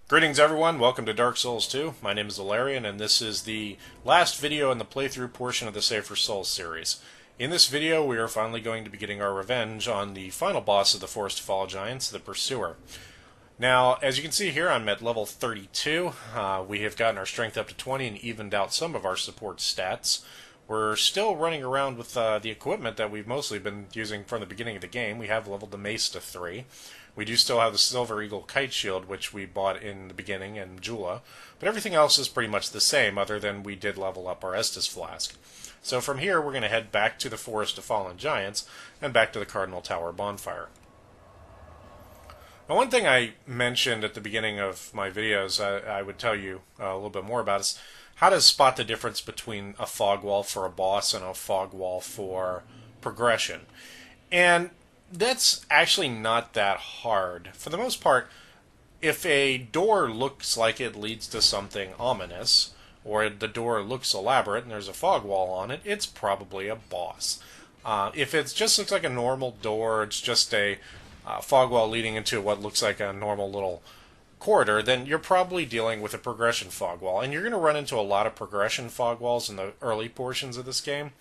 Greetings everyone, welcome to Dark Souls 2. My name is Valerian and this is the last video in the playthrough portion of the Safer Souls series. In this video we are finally going to be getting our revenge on the final boss of the Forest of Fall Giants, the Pursuer. Now, as you can see here, I'm at level 32. We have gotten our strength up to 20 and evened out some of our support stats. We're still running around with the equipment that we've mostly been using from the beginning of the game. We have leveled the mace to 3. We do still have the Silver Eagle Kite Shield, which we bought in the beginning, and Jula. But everything else is pretty much the same, other than we did level up our Estus Flask. So from here, we're going to head back to the Forest of Fallen Giants, and back to the Cardinal Tower bonfire. Now, one thing I mentioned at the beginning of my videos, I would tell you a little bit more about is how to spot the difference between a fog wall for a boss and a fog wall for progression. And that's actually not that hard. For the most part, if a door looks like it leads to something ominous, or the door looks elaborate and there's a fog wall on it, it's probably a boss. If it just looks like a normal door, it's just a fog wall leading into what looks like a normal little corridor, then you're probably dealing with a progression fog wall. And you're going to run into a lot of progression fog walls in the early portions of this game.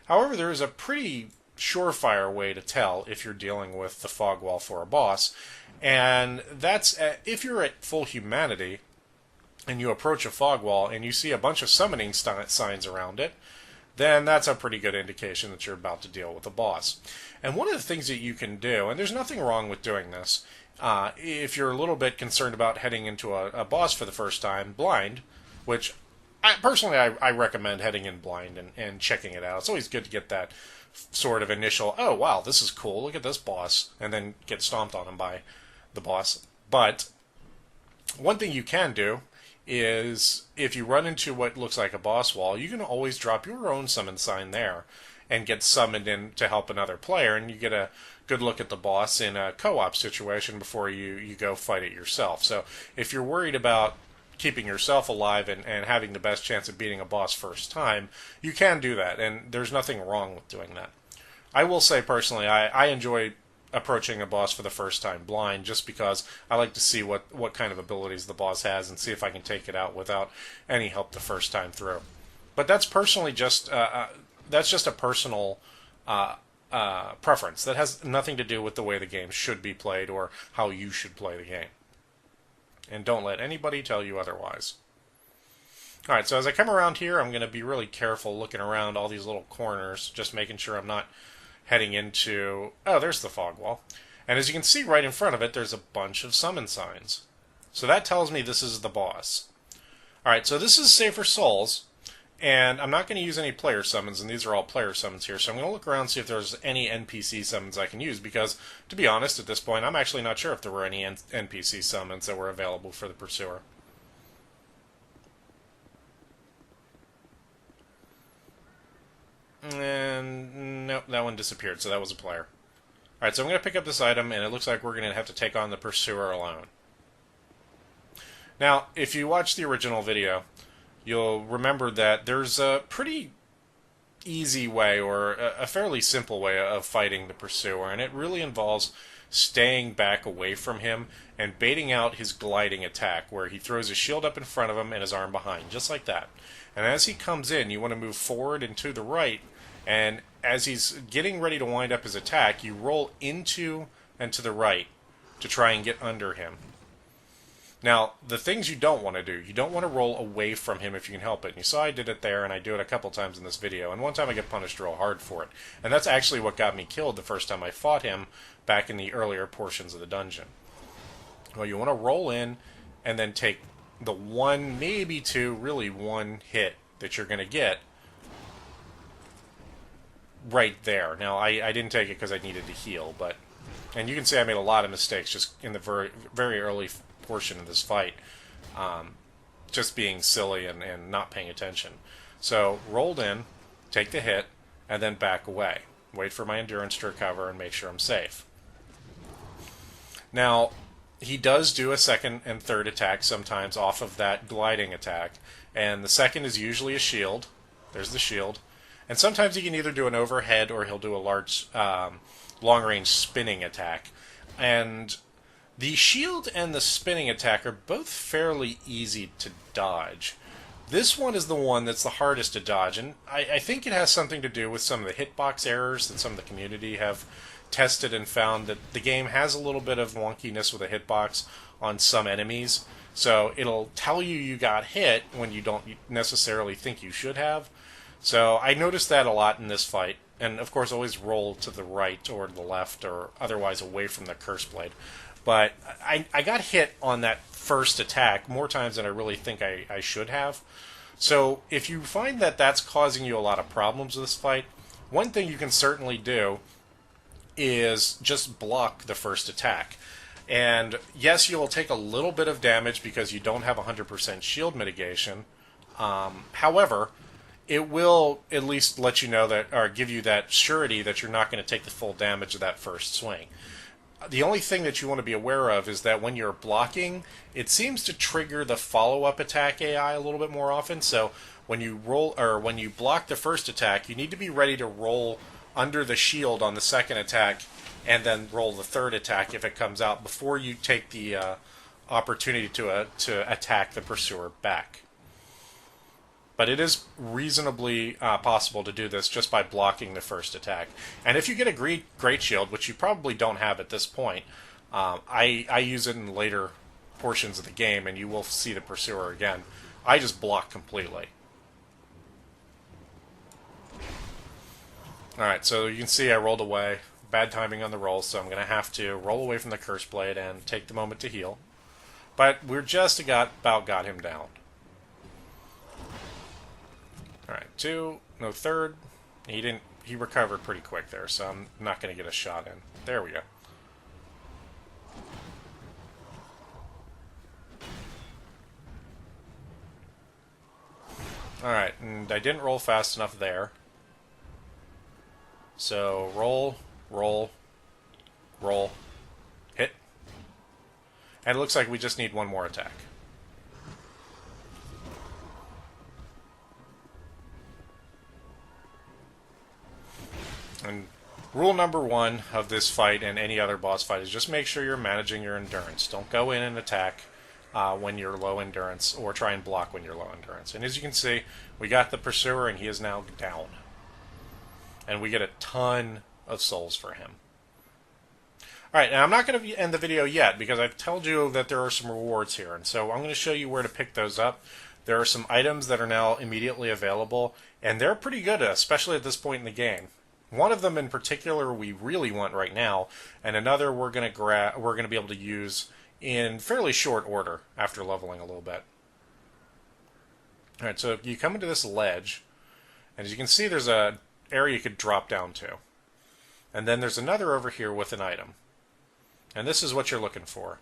However, there is a pretty surefire way to tell if you're dealing with the fog wall for a boss, and that's if you're at full humanity and you approach a fog wall and you see a bunch of summoning signs around it, then that's a pretty good indication that you're about to deal with a boss. And one of the things that you can do, and there's nothing wrong with doing this, if you're a little bit concerned about heading into a boss for the first time blind, which I recommend heading in blind and checking it out. It's always good to get that sort of initial, oh wow, this is cool, look at this boss, and then get stomped on him by the boss. But one thing you can do is, if you run into what looks like a boss wall, you can always drop your own summon sign there and get summoned in to help another player, and you get a good look at the boss in a co-op situation before you go fight it yourself. So if you're worried about keeping yourself alive and having the best chance of beating a boss first time, you can do that, and there's nothing wrong with doing that. I will say personally, I enjoy approaching a boss for the first time blind, just because I like to see what kind of abilities the boss has and see if I can take it out without any help the first time through. But that's personally just that's just a personal preference. That has nothing to do with the way the game should be played or how you should play the game. And don't let anybody tell you otherwise. Alright, so as I come around here, I'm going to be really careful looking around all these little corners, just making sure I'm not heading into... Oh, there's the fog wall. And as you can see right in front of it, there's a bunch of summon signs. So that tells me this is the boss. Alright, so this is Safer Souls, and I'm not going to use any player summons, and these are all player summons here, so I'm going to look around and see if there's any NPC summons I can use, because, to be honest, at this point, I'm actually not sure if there were any NPC summons that were available for the Pursuer. And nope, that one disappeared, so that was a player. Alright, so I'm going to pick up this item, and it looks like we're going to have to take on the Pursuer alone. Now, if you watch the original video, you'll remember that there's a pretty easy way, or a fairly simple way, of fighting the Pursuer, and it really involves staying back away from him and baiting out his gliding attack, where he throws his shield up in front of him and his arm behind, just like that. And as he comes in, you want to move forward and to the right, and as he's getting ready to wind up his attack, you roll into and to the right to try and get under him. Now, the things you don't want to do, you don't want to roll away from him if you can help it. And you saw I did it there, and I do it a couple times in this video, and one time I get punished real hard for it. And that's actually what got me killed the first time I fought him back in the earlier portions of the dungeon. Well, you want to roll in and then take the one, maybe two, really one hit that you're going to get right there. Now, I didn't take it because I needed to heal, but... And you can see I made a lot of mistakes just in the very, very early portion of this fight, just being silly and not paying attention. So, rolled in, take the hit, and then back away. Wait for my endurance to recover and make sure I'm safe. Now, he does do a second and third attack sometimes off of that gliding attack, and the second is usually a shield. There's the shield. And sometimes he can either do an overhead or he'll do a large, long-range spinning attack. And The shield and the spinning attack are both fairly easy to dodge. This one is the one that's the hardest to dodge, and I think it has something to do with some of the hitbox errors that some of the community have tested and found that the game has a little bit of wonkiness with a hitbox on some enemies. So it'll tell you got hit when you don't necessarily think you should have. So I noticed that a lot in this fight. And of course, always roll to the right or the left or otherwise away from the curse blade. But I got hit on that first attack more times than I really think I should have. So if you find that that's causing you a lot of problems with this fight, one thing you can certainly do is just block the first attack. And yes, you will take a little bit of damage because you don't have 100% shield mitigation. However, it will at least let you know that, or give you that surety that you're not going to take the full damage of that first swing. The only thing that you want to be aware of is that when you're blocking, it seems to trigger the follow-up attack AI a little bit more often. So when you roll, or when you block the first attack, you need to be ready to roll under the shield on the second attack and then roll the third attack if it comes out before you take the opportunity to attack the pursuer back. But it is reasonably possible to do this just by blocking the first attack. And if you get a great shield, which you probably don't have at this point, I use it in later portions of the game, and you will see the pursuer again. I just block completely. Alright, so you can see I rolled away. Bad timing on the roll, so I'm going to have to roll away from the curse blade and take the moment to heal. But we're just about got him down. Alright, two, no third. He recovered pretty quick there, so I'm not going to get a shot in. There we go. Alright, and I didn't roll fast enough there. So, roll, roll, roll, hit. And it looks like we just need one more attack. And rule number one of this fight and any other boss fight is just make sure you're managing your endurance. Don't go in and attack when you're low endurance, or try and block when you're low endurance. And as you can see, we got the pursuer and he is now down. And we get a ton of souls for him. Alright, now I'm not going to end the video yet because I've told you that there are some rewards here. And so I'm going to show you where to pick those up. There are some items that are now immediately available, and they're pretty good, especially at this point in the game. One of them in particular we really want right now, and another we're going to be able to use in fairly short order after leveling a little bit. Alright, so you come into this ledge, and as you can see there's a area you could drop down to. And then there's another over here with an item. And this is what you're looking for.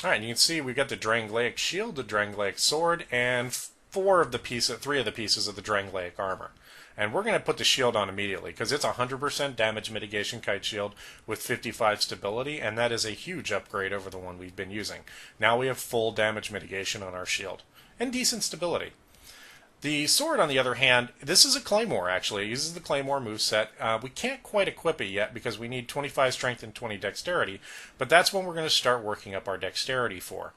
Alright, you can see we've got the Drangleic shield, the Drangleic sword, and three of the pieces of the Drangleic armor. And we're going to put the shield on immediately, because it's 100% damage mitigation kite shield with 55 stability, and that is a huge upgrade over the one we've been using. Now we have full damage mitigation on our shield, and decent stability. The sword, on the other hand, this is a claymore, actually. It uses the claymore moveset. We can't quite equip it yet because we need 25 strength and 20 dexterity, but that's when we're going to start working up our dexterity for,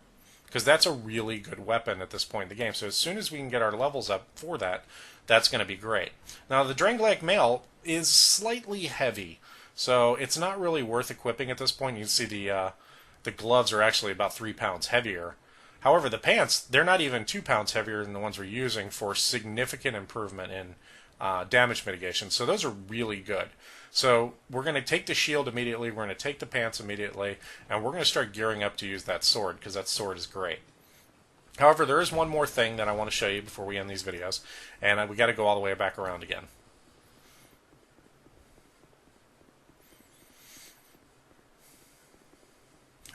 because that's a really good weapon at this point in the game. So as soon as we can get our levels up for that, that's going to be great. Now, the Drangleic mail is slightly heavy, so it's not really worth equipping at this point. You can see the gloves are actually about 3 pounds heavier. However, the pants, they're not even 2 pounds heavier than the ones we're using for significant improvement in damage mitigation. So those are really good. So we're going to take the shield immediately, we're going to take the pants immediately, and we're going to start gearing up to use that sword, because that sword is great. However, there is one more thing that I want to show you before we end these videos, and we got to go all the way back around again.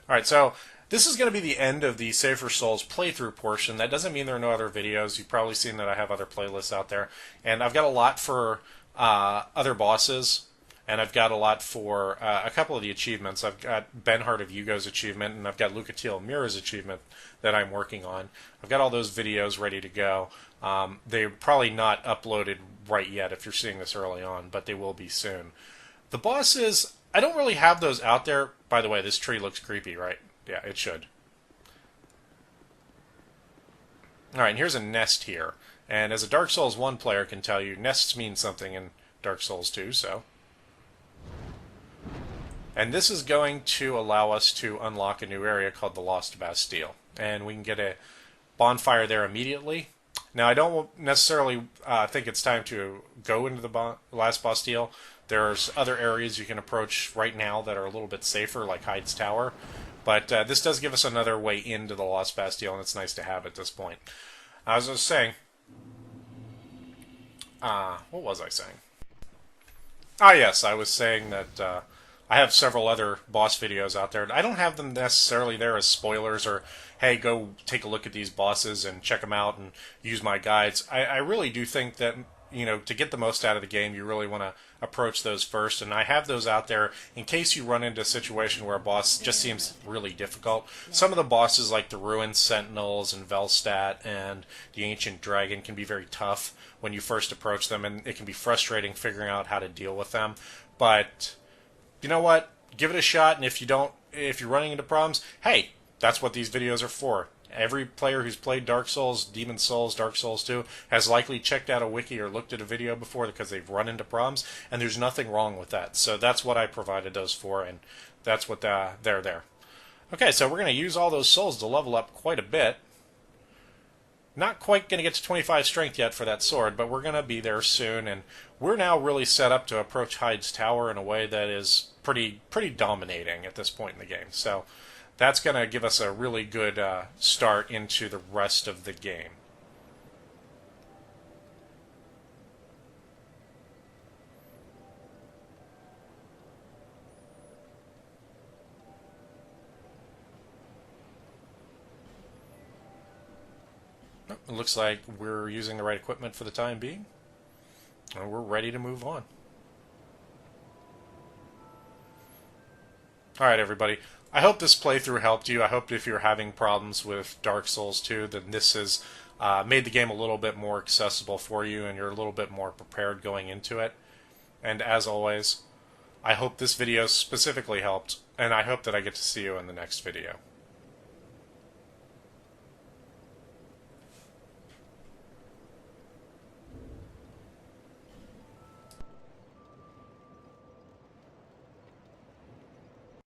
Alright, so this is going to be the end of the Safer Souls playthrough portion. That doesn't mean there are no other videos. You've probably seen that I have other playlists out there. And I've got a lot for other bosses, and I've got a lot for a couple of the achievements. I've got Benhart of Yugo's achievement, and I've got Lucatiel Mira's achievement that I'm working on. I've got all those videos ready to go. They're probably not uploaded right yet if you're seeing this early on, but they will be soon. The bosses, I don't really have those out there. By the way, this tree looks creepy, right? Yeah, it should. Alright, and here's a nest here. And as a Dark Souls 1 player can tell you, nests mean something in Dark Souls 2, so. And this is going to allow us to unlock a new area called the Lost Bastille. And we can get a bonfire there immediately. Now, I don't necessarily think it's time to go into the last Bastille. There's other areas you can approach right now that are a little bit safer, like Hyde's Tower. But this does give us another way into the Lost Bastille, and it's nice to have at this point. As I was saying, what was I saying? Ah, yes, I was saying that I have several other boss videos out there. I don't have them necessarily there as spoilers or, hey, go take a look at these bosses and check them out and use my guides. I really do think that, to get the most out of the game, you really want to approach those first. And I have those out there in case you run into a situation where a boss just seems really difficult. Some of the bosses, like the Ruined Sentinels and Velstadt and the Ancient Dragon, can be very tough when you first approach them, and it can be frustrating figuring out how to deal with them. But you know what? Give it a shot, and if you're running into problems, hey, that's what these videos are for. Every player who's played Dark Souls, Demon Souls, Dark Souls 2 has likely checked out a wiki or looked at a video before because they've run into problems, and there's nothing wrong with that. So that's what I provided those for, and that's what they're there. Okay, so we're going to use all those souls to level up quite a bit. Not quite going to get to 25 strength yet for that sword, but we're going to be there soon, and we're now really set up to approach Hyde's Tower in a way that is pretty dominating at this point in the game. So that's going to give us a really good start into the rest of the game. It looks like we're using the right equipment for the time being, and we're ready to move on. Alright, everybody. I hope this playthrough helped you. I hope if you're having problems with Dark Souls 2, then this has made the game a little bit more accessible for you, and you're a little bit more prepared going into it. And as always, I hope this video specifically helped, and I hope that I get to see you in the next video.